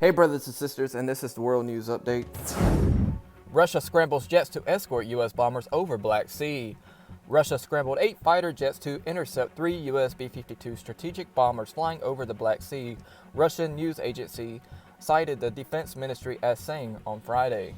Hey brothers and sisters, and this is the World News Update. Russia scrambles jets to escort U.S. bombers over Black Sea. Russia scrambled 8 fighter jets to intercept 3 U.S. B-52 strategic bombers flying over the Black Sea, Russian news agency cited the defense ministry as saying on Friday.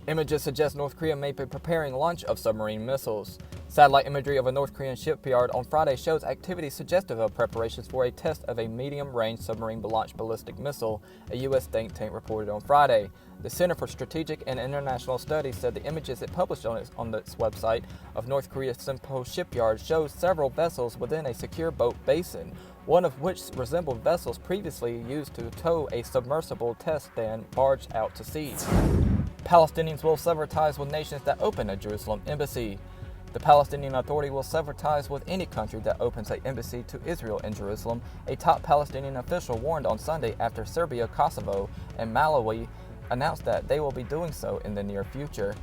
Images suggest North Korea may be preparing launch of submarine missiles. Satellite imagery of a North Korean shipyard on Friday shows activity suggestive of preparations for a test of a medium-range submarine-launched ballistic missile, a U.S. think tank reported on Friday. The Center for Strategic and International Studies said the images it published on its website of North Korea's Sinpo shipyard shows several vessels within a secure boat basin, one of which resembled vessels previously used to tow a submersible test stand barge out to sea. Palestinians will sever ties with nations that open a Jerusalem embassy. The Palestinian Authority will sever ties with any country that opens an embassy to Israel in Jerusalem, a top Palestinian official warned on Sunday after Serbia, Kosovo, and Malawi announced that they will be doing so in the near future.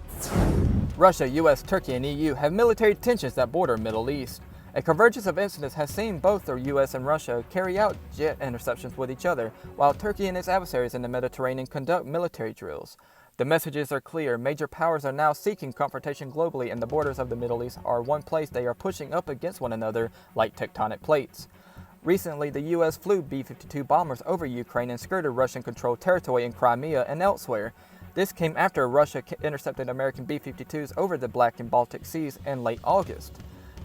Russia, U.S., Turkey, and EU have military tensions that border Middle East. A convergence of incidents has seen both the U.S. and Russia carry out jet interceptions with each other, while Turkey and its adversaries in the Mediterranean conduct military drills. The messages are clear. Major powers are now seeking confrontation globally, and the borders of the Middle East are one place they are pushing up against one another like tectonic plates. Recently, the U.S. flew B-52 bombers over Ukraine and skirted Russian-controlled territory in Crimea and elsewhere. This came after Russia intercepted American B-52s over the Black and Baltic Seas in late August.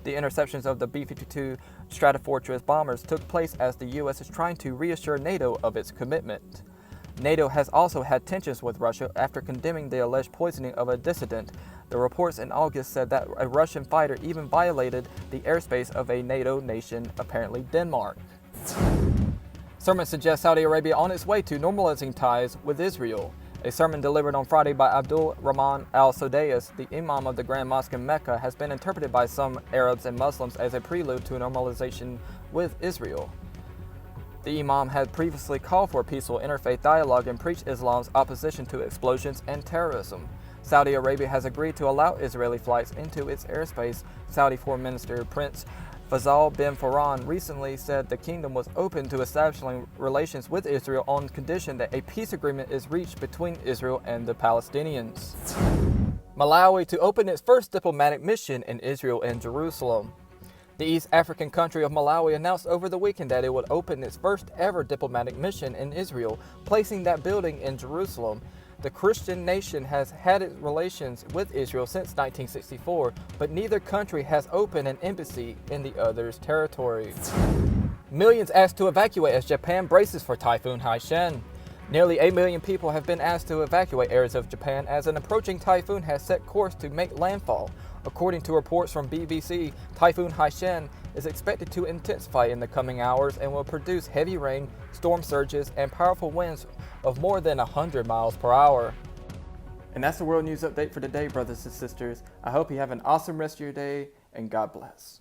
The interceptions of the B-52 Stratofortress bombers took place as the U.S. is trying to reassure NATO of its commitment. NATO has also had tensions with Russia after condemning the alleged poisoning of a dissident. The reports in August said that a Russian fighter even violated the airspace of a NATO nation, apparently Denmark. Sermon suggests Saudi Arabia on its way to normalizing ties with Israel. A sermon delivered on Friday by Abdul Rahman al-Sudais, the Imam of the Grand Mosque in Mecca, has been interpreted by some Arabs and Muslims as a prelude to normalization with Israel. The Imam had previously called for peaceful interfaith dialogue and preached Islam's opposition to explosions and terrorism. Saudi Arabia has agreed to allow Israeli flights into its airspace. Saudi Foreign Minister Prince Faisal bin Farhan recently said the kingdom was open to establishing relations with Israel on condition that a peace agreement is reached between Israel and the Palestinians. Malawi to open its first diplomatic mission in Israel and Jerusalem. The East African country of Malawi announced over the weekend that it would open its first ever diplomatic mission in Israel, placing that building in Jerusalem. The Christian nation has had its relations with Israel since 1964, but neither country has opened an embassy in the other's territory. Millions asked to evacuate as Japan braces for Typhoon Haiyan. Nearly 8 million people have been asked to evacuate areas of Japan as an approaching typhoon has set course to make landfall. According to reports from BBC, Typhoon Haiyan is expected to intensify in the coming hours and will produce heavy rain, storm surges, and powerful winds of more than 100 miles per hour. And that's the World News Update for today, brothers and sisters. I hope you have an awesome rest of your day, and God bless.